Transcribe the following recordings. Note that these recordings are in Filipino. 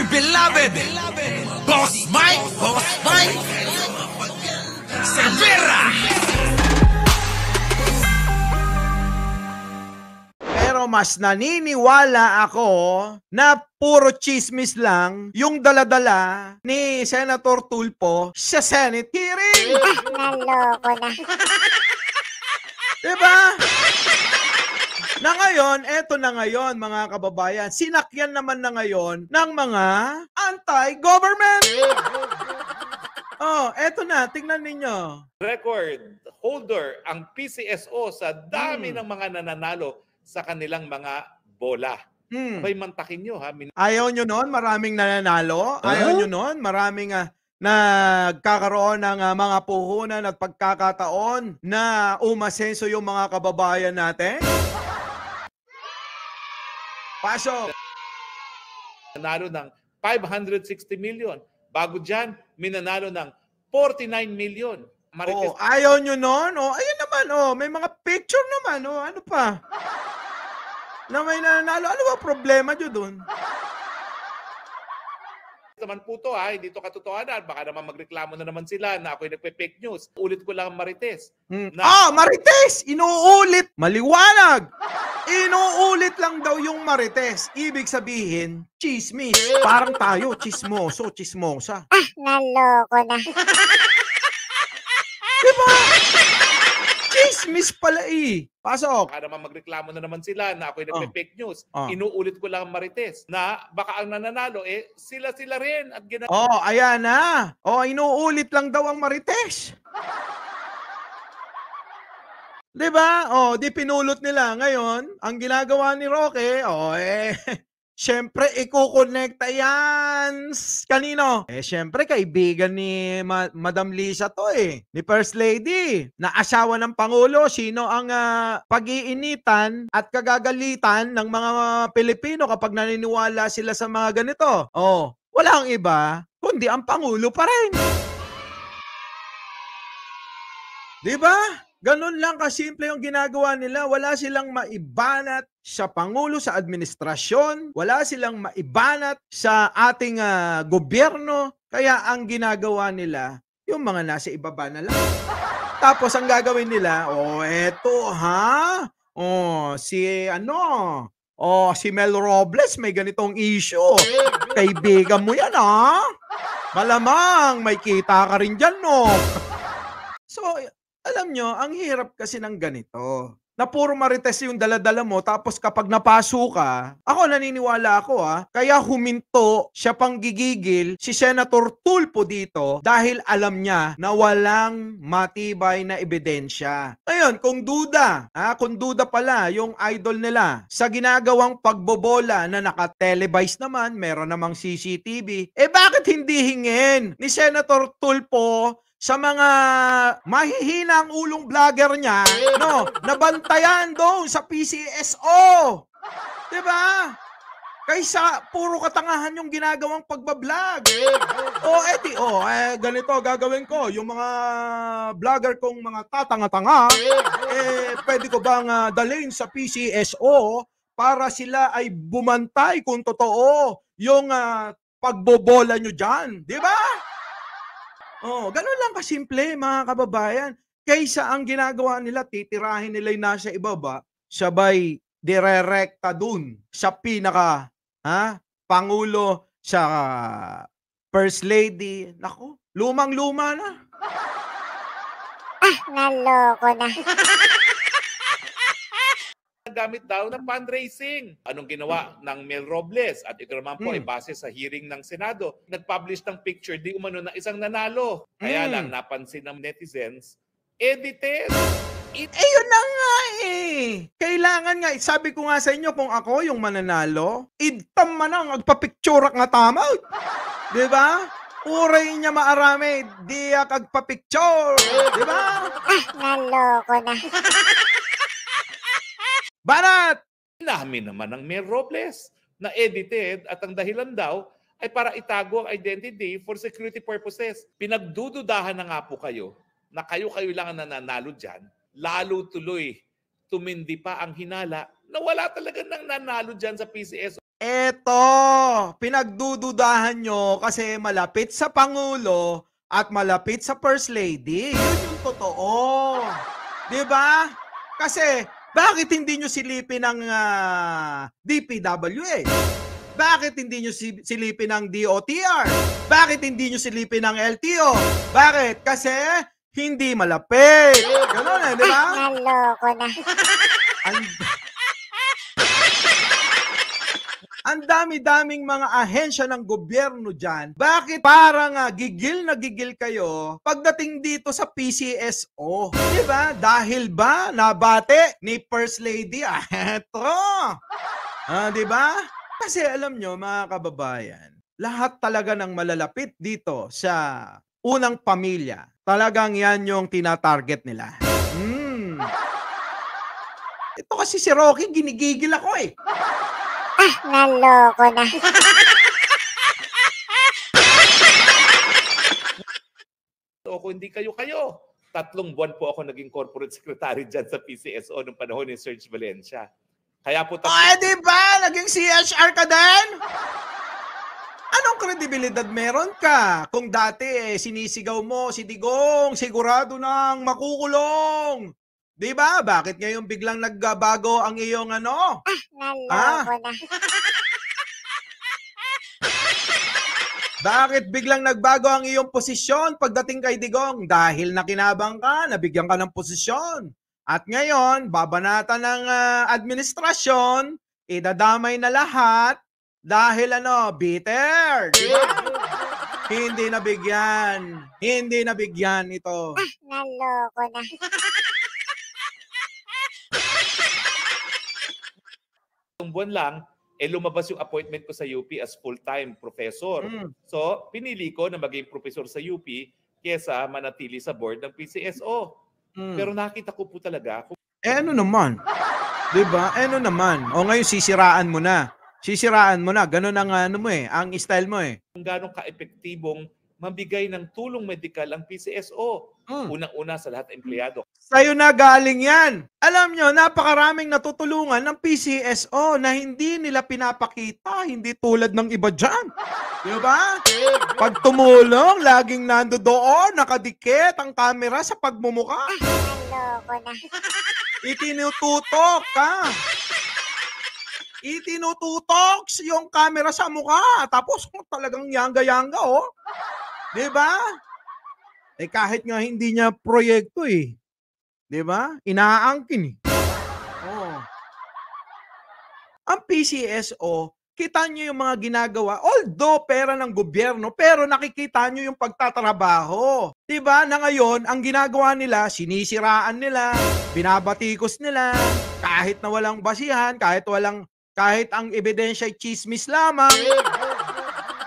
my beloved Boss Mike Cervera. Pero mas naniniwala ako na puro chismis lang yung daladala ni Senator Tulfo sa Senate hearing. Naloko na. Diba? Na ngayon, eto na ngayon mga kababayan, sinakyan naman na ngayon ng mga anti-government. Oh, eto na, tingnan ninyo. Record holder ang PCSO sa dami ng mga nananalo sa kanilang mga bola. Abay, mantakin nyo ha. Ayaw nyo nun, maraming nananalo. Ayaw nyo nun, maraming nagkakaroon ng mga puhunan at pagkakataon na umasenso yung mga kababayan natin. Pasok. Nanalo ng 560 million. Bago dyan, minanalo ng 49 million. Oh, ayaw nyo nun? Oh, ayun naman, oh, may mga picture naman. Oh, ano pa? Na may nananalo. Ano ba problema nyo dun? Naman po to ha, hindi to katotohanan. Baka naman magreklamo na naman sila na ako'y nagpe-fake news. Ulit ko lang Marites. Marites! Inuulit! Maliwanag! Inuulit lang daw yung Marites. Ibig sabihin, chismis. Parang tayo, chismoso, chismosa. Naloko na. Diba? Chismis pala eh. Pasok. Baka naman magreklamo na naman sila na ako'y nagpe-fake news. Oh. Inuulit ko lang Marites na baka ang nananalo sila rin at Ayan na. Inuulit lang daw ang Marites. Diba? Di pinulot nila. Ngayon, ang ginagawa ni Roque, syempre, ikukonekta yan. Kanino? Syempre, kaibigan ni Madam Lisa to ni First Lady. Na asawa ng Pangulo. Sino ang pag-iinitan at kagagalitan ng mga Pilipino kapag naniniwala sila sa mga ganito? Walang iba, kundi ang Pangulo pa rin. Diba? Ganun lang kasimple yung ginagawa nila. Wala silang maibanat sa Pangulo, sa administrasyon. Wala silang maibanat sa ating gobyerno. Kaya ang ginagawa nila, yung mga nasa ibaba na lang. Tapos ang gagawin nila, eto ha? Si Mel Robles may ganitong issue. Kaibigan mo yan ha? Malamang may kita ka rin dyan no? So, alam nyo, ang hirap kasi ng ganito. Na puro Marites yung daladala mo, tapos kapag napaso ka, ako naniniwala ako kaya huminto siya pang gigigil si Senator Tulfo dito dahil alam niya na walang matibay na ebidensya. Ngayon, kung duda pala yung idol nila sa ginagawang pagbobola na naka-televise naman, meron namang CCTV, bakit hindi hingin ni Senator Tulfo sa mga mahihina ang ulong vlogger niya, nabantayan doon sa PCSO. Diba? Kaysa puro katangahan yung ginagawang pagbablog. Ganito gagawin ko. Yung mga vlogger kong mga tatanga-tanga, pwede ko bang dalhin sa PCSO para sila ay bumantay kung totoo yung pagbobola nyo dyan. Diba? Ganun lang kasimple mga kababayan. Kaysa ang ginagawa nila, titirahin nila yung nasa ibaba, sabay direrekta dun sa pinaka Pangulo, sa First Lady. Naku, lumang-luma na. Naloko na. Gamit daw ng fundraising. Anong ginawa ng Mel Robles? At ito naman po ay base sa hearing ng Senado. Nag-publish ng picture di umano ng isang nanalo. Kaya lang napansin ng netizens, edited. Yun na nga Kailangan nga, sabi ko nga sa inyo, kung ako yung mananalo, idtam man ang agpapicture nga tama. Diba? Uray niya maarami, di agpapicture. Diba? Naloko na. Banat! Inamin naman ng Mayor Robles na edited at ang dahilan daw ay para itago ang identity for security purposes. Pinagdududahan na nga po kayo na kayo lang ang nananalo dyan, lalo tuloy tumindi pa ang hinala na wala talaga nang nanalo dyan sa PCSO. Eto, pinagdududahan nyo kasi malapit sa Pangulo at malapit sa First Lady. Yun yung totoo. Di ba? Kasi, bakit hindi nyo silipin ng DPWH? Bakit hindi nyo silipin ng DOTR? Bakit hindi nyo silipin ng LTO? Bakit? Kasi, hindi malapit. Ganun di ba? Naloko na. Ang dami-daming mga ahensya ng gobyerno dyan. Bakit parang gigil na gigil kayo pagdating dito sa PCSO? Diba? Dahil ba nabate ni First Lady? Eto! Diba? Kasi alam nyo mga kababayan, lahat talaga ng malalapit dito sa unang pamilya, talagang yan yung tinatarget nila. Ito kasi si Rocky, ginigigil ako eh. Naloko na. So kung hindi kayo, 3 buwan po ako naging corporate secretary dyan sa PCSO nung panahon ni Serge Valencia. Kaya po di ba? Naging CHR ka din? Anong kredibilidad meron ka? Kung dati sinisigaw mo si Digong, sigurado nang makukulong. Di ba? Bakit ngayon biglang nagbago ang iyong Naloko na. Bakit biglang nagbago ang iyong posisyon pagdating kay Digong? Dahil nakinabang ka, nabigyan ka ng posisyon. At ngayon, babanatan ng administrasyon, idadamay na lahat dahil bitter. Diba? Hindi nabigyan ito. Naloko na. buwan lang, lumabas yung appointment ko sa UP as full-time professor. So, pinili ko na maging professor sa UP kesa manatili sa board ng PCSO. Pero nakita ko po talaga. Ano naman? Diba? Ano naman? O ngayon sisiraan mo na. Ganun ang ang style mo eh. Kung gano'ng ka-epektibong mabigay ng tulong medikal ang PCSO. Unang-una sa lahat ng empleyado. Sa'yo na galing yan. Alam nyo, napakaraming natutulungan ng PCSO na hindi nila pinapakita, hindi tulad ng iba dyan. Di ba? Pag tumulong, laging nando doon, nakadikit ang camera sa pagmumuka. Naloko na. Itinututok ka. Itinututok yung camera sa mukha. Tapos talagang yanga-yanga, oh. Di ba? Kahit nga hindi niya proyekto eh. Di ba? Inaangkin eh. Oh. Ang PCSO, kita niyo yung mga ginagawa. Although pera ng gobyerno, pero nakikita niyo yung pagtatrabaho. Di ba? Na ngayon, ang ginagawa nila, sinisiraan nila, binabatikos nila, kahit na walang basihan, kahit ang ebidensya ay chismis lamang.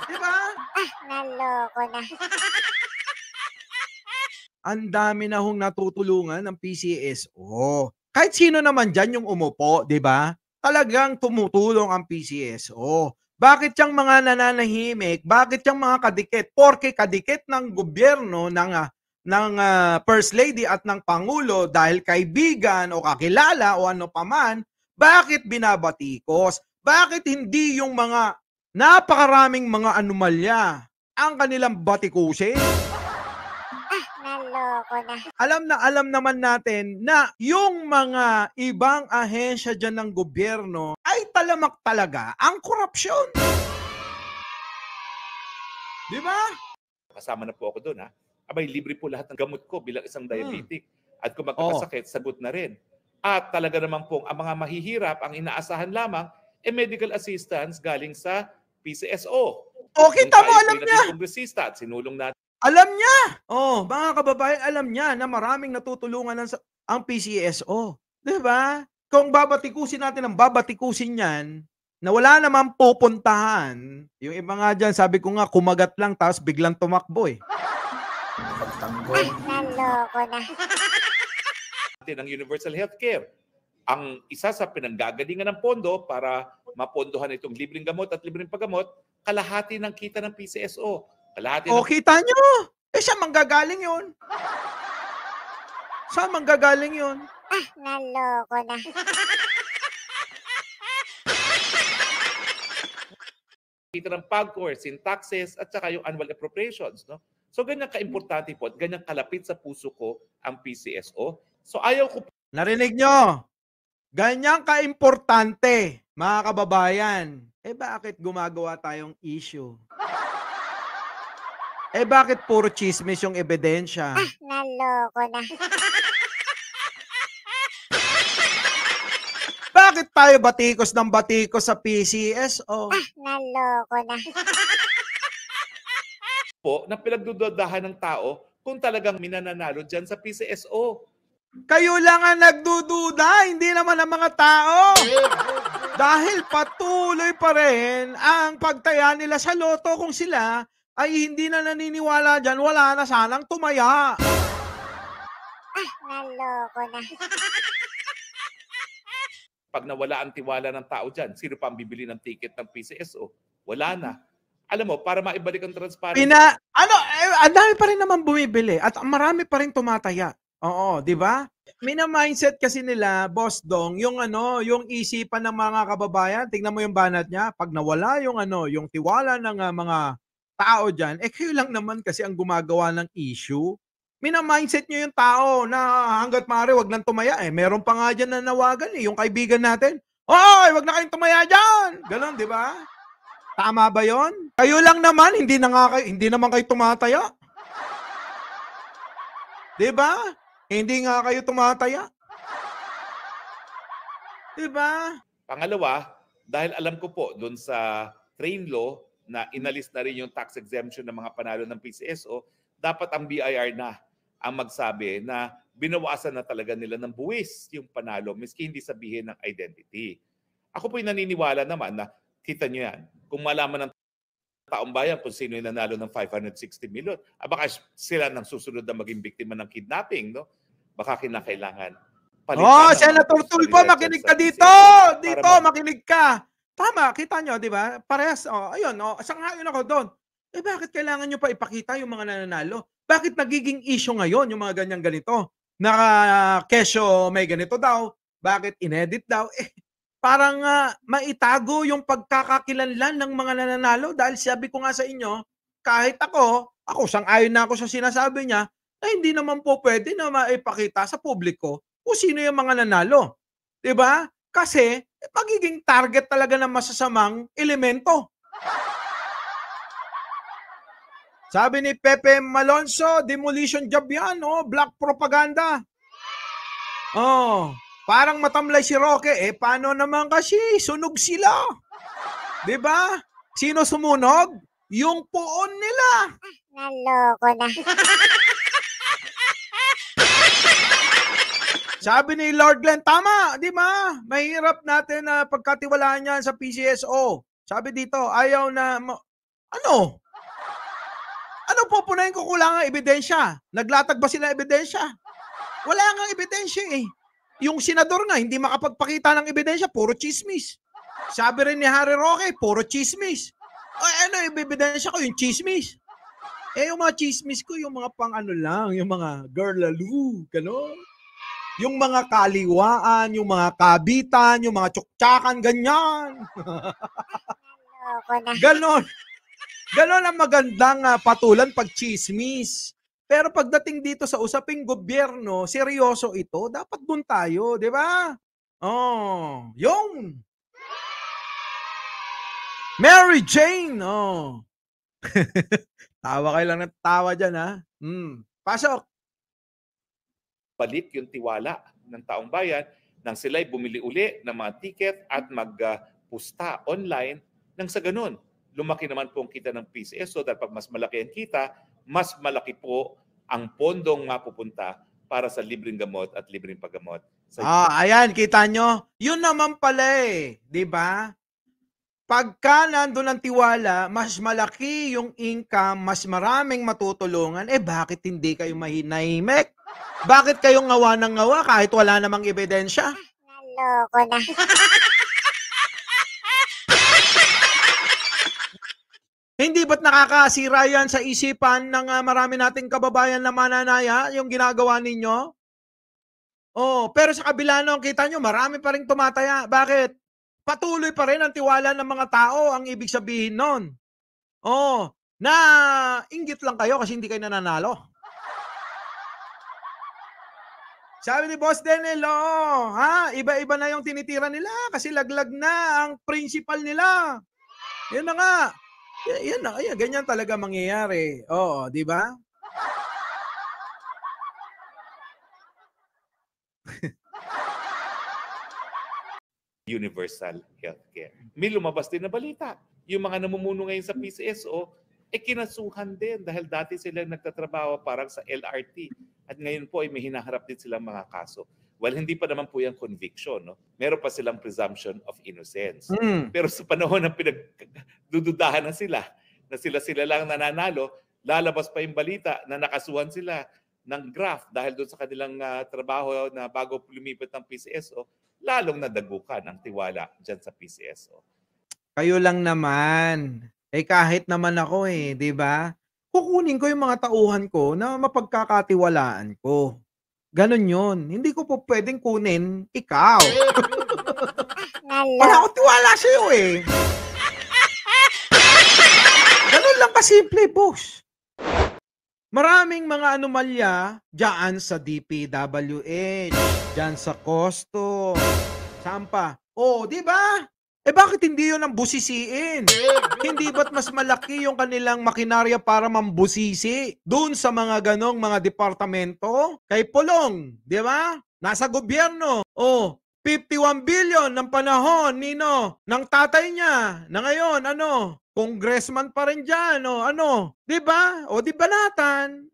Di ba? Naloko na. Ang dami na hong natutulungan ng PCSO. Kahit sino naman dyan yung umupo, di ba? Talagang tumutulong ang PCSO. Bakit yung mga nananahimik? Bakit yung mga kadikit? Porke kadikit ng gobyerno, ng First Lady at ng Pangulo dahil kaibigan o kakilala o ano paman, bakit binabatikos? Bakit hindi yung mga napakaraming mga anomalya ang kanilang batikusin? Naloko na. Alam naman natin na yung mga ibang ahensya dyan ng gobyerno ay talamak talaga ang korupsyon. Di ba? Kasama na po ako doon, ha? Abay, libre po lahat ng gamot ko bilang isang diabetic. At kung magkakasakit, sagot na rin. At talaga naman po, ang mga mahihirap, ang inaasahan lamang, medical assistance galing sa PCSO. O, kita mo, alam niya. Kongresista at sinulong natin. Alam niya. Oh, mga kababayan, alam niya na maraming natutulungan ang PCSO. 'Di ba? Kung babatikusin natin ang babatikusin niyan, na wala namang pupuntahan, yung iba nga dyan, sabi ko nga, kumagat lang tapos biglang tumakbo eh. Naloko na. Ng universal healthcare. Ang isa sa pinanggagalingan ng pondo para mapondohan itong libreng gamot at libreng paggamot, kalahati ng kita ng PCSO. Kita nyo. Saan manggagaling yun? Naloko na. kita ng PAGCOR, sin taxes, at saka yung annual appropriations. No? So ganyan ka-importante po at ganyan kalapit sa puso ko ang PCSO. So ayaw ko Narinig nyo? Ganyang ka-importante, mga kababayan. Bakit gumagawa tayong issue? Bakit puro chismis yung ebidensya? Naloko na. Bakit tayo batikos ng batikos sa PCSO? Naloko na. po na pinagdududahan ng tao kung talagang minananalo dyan sa PCSO. Kayo lang ang nagdududa, hindi naman ang mga tao. Dahil patuloy pa rin ang pagtaya nila sa loto kung sila ay hindi na naniniwala dyan, wala na sanang tumaya. Naloko na. Pag nawala ang tiwala ng tao dyan, sino pa ang bibili ng ticket ng PCSO? Wala na. Alam mo, para maibalik ang transparency. Ang dami pa rin naman bumibili at marami pa rin tumataya. Oo, di ba? Mina-mindset kasi nila, Boss Dong, yung isipan ng mga kababayan, tingnan mo yung banat niya, pag nawala yung tiwala ng mga tao diyan, kayo lang naman kasi ang gumagawa ng issue. Mina-mindset niyo yung tao na hangga't maaari wag nang tumaya. Meron pa nga diyan na nawagan yung kaibigan natin. Hoy, wag na kayong tumaya diyan. Ganon, di ba? Tama ba 'yon? Kayo lang naman, hindi naman kayo tumataya. 'Di ba? Hindi nga kayo tumataya. 'Di ba? Pangalawa, dahil alam ko po doon sa train law na inalis na rin yung tax exemption ng mga panalo ng PCSO, dapat ang BIR na ang magsabi na binawasan na talaga nila ng buwis yung panalo miski hindi sabihin ng identity. Ako po'y naniniwala naman na kita nyo yan. Kung malaman ng taong bayan kung sino yung nanalo ng 560 million, baka sila nang susunod na maging biktima ng kidnapping, no? Baka kinakailangan. Senator Tulfo, makinig ka dito! Makinig ka! Tama, kita nyo, di ba? Parehas, sangayon ako doon. Bakit kailangan nyo pa ipakita yung mga nananalo? Bakit nagiging issue ngayon yung mga ganyan-ganito? Kesyo may ganito daw, bakit inedit daw? Parang maitago yung pagkakakilanlan ng mga nananalo dahil sabi ko nga sa inyo, kahit ako sang-ayon na ako sa sinasabi niya, na hindi naman po pwede na maipakita sa publiko kung sino yung mga nanalo. Diba? Kasi magiging target talaga ng masasamang elemento. Sabi ni Pepe Malonzo, demolition job yan, black propaganda. Parang matamlay si Roque, paano naman kasi sunog sila? 'Di ba? Sino sumunog? Yung poon nila. Naloko na. Sabi ni Lord Glenn, tama, 'di ba? Mahirap natin na pagkatiwalaan yan sa PCSO. Sabi dito, ayaw na Ano pupunahin ko kulangang ebidensya? Naglatag ba sila ebidensya? Wala nga ebidensya Yung senador nga, hindi makapagpakita ng ebidensya, puro chismis. Sabi rin ni Harry Roque, puro chismis. Ebidensya ko, yung chismis. Yung mga chismis ko, yung mga lang, yung mga girlaloo, gano'n. Yung mga kaliwaan, yung mga kabitan, yung mga tsuktsakan, ganyan. Ganon. Ganon ang magandang patulan pag chismis. Pero pagdating dito sa usaping gobyerno, seryoso ito, dapat dun tayo, di ba? Yung Mary Jane, Tawa kayo lang ng tawa dyan, ha? Pasok. Balik yung tiwala ng taong bayan nang sila'y bumili uli ng mga ticket at magpusta online nang sa ganun. Lumaki naman po ang kita ng PCSO dahil pag mas malaki ang kita, mas malaki po ang pondong mapupunta para sa libreng gamot at libreng paggamot. Ayan, kita nyo? Yun naman pala di ba? Pagka nandun ang tiwala, mas malaki yung income, mas maraming matutulungan, bakit hindi kayo mahinahimik? Bakit kayo ngawa ng ngawa kahit wala namang ebidensya? Naloko na. Hindi ba't nakakasira yan sa isipan ng marami nating kababayan na mananaya, yung ginagawa ninyo? Pero sa kabila nung kita nyo, marami pa rin tumataya. Bakit? patuloy pa rin ang tiwala ng mga tao, ang ibig sabihin nun. Oh, na inggit lang kayo kasi hindi kayo nananalo. Sabi ni Boss Denel, iba-iba na yung tinitira nila kasi laglag na ang principal nila. Yan na nga. Yan na, ganyan talaga mangyayari. Oo, di ba? Universal healthcare. May lumabas din na balita. Yung mga namumuno ngayon sa PCSO, kinasuhan din dahil dati sila nagtatrabaho parang sa LRT at ngayon po ay may hinaharap din silang mga kaso. Well, hindi pa naman po yung conviction. No? Meron pa silang presumption of innocence. Pero sa panahon ng pinagdududahan na sila lang nananalo, lalabas pa yung balita na nakasuhan sila ng graft dahil doon sa kanilang trabaho na bago lumipat ng PCSO, lalong nadagukan ang tiwala dyan sa PCSO. Kayo lang naman. Kahit naman ako di ba? Kukunin ko yung mga tauhan ko na mapagkakatiwalaan ko. Ganon yun. Hindi ko po pwedeng kunin ikaw. Wala akong tiwala sa'yo Ganon lang kasimple, boss. Maraming mga anomalya dyan sa DPWH, dyan sa Costo, Sampa. Di ba? Bakit hindi yun ang busisiin? Hindi ba't mas malaki yung kanilang makinarya para mambusisi doon sa mga ganong mga departamento? Kay Pulong, di ba? Nasa gobyerno. 51 billion ng panahon, ng tatay niya. Na ngayon, congressman pa rin dyan, Di ba? Di banatan.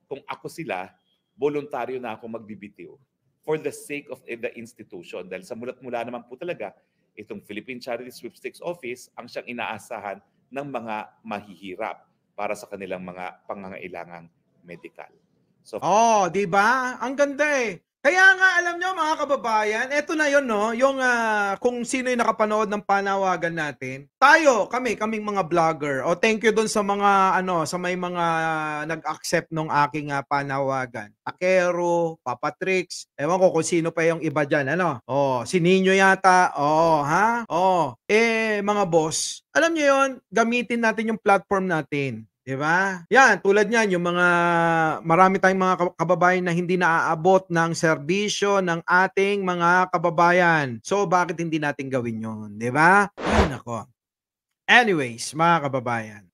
Kung ako sila, voluntaryo na ako magbibitiw for the sake of the institution. Dahil sa mulat-mula naman po talaga, itong Philippine Charity Sweepstakes Office ang siyang inaasahan ng mga mahihirap para sa kanilang mga pangangailangang medical. So, di ba? Ang ganda Kaya nga, alam nyo mga kababayan, eto na yun, yung kung sino yung nakapanood ng panawagan natin. Kaming mga vlogger. Thank you dun sa mga, sa may mga nag-accept nung aking panawagan. Akero, Papa Trix, ewan ko kung sino pa yung iba dyan, si Nino yata, mga boss, alam nyo yun, gamitin natin yung platform natin. Diba? Yan, tulad niyan, yung mga marami tayong mga kababayan na hindi naaabot ng serbisyo ng ating mga kababayan. So, bakit hindi natin gawin yun? Diba? Ay, nako. Anyways, mga kababayan.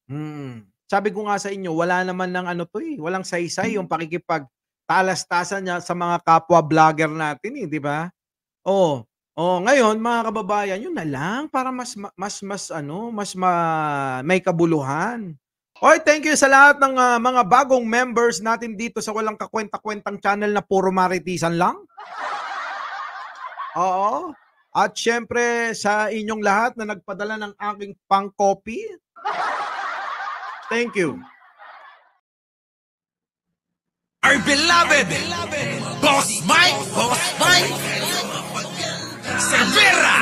Sabi ko nga sa inyo, wala naman ng walang saysay yung pakikipagtalastasan niya sa mga kapwa vlogger natin, di ba? Ngayon, mga kababayan, yun na lang para mas may kabuluhan. Thank you sa lahat ng mga bagong members natin dito sa walang kakwenta-kwentang channel na puro maritisan lang. At syempre sa inyong lahat na nagpadala ng aking pang-copy. Thank you. Our beloved Boss Mike Cervera.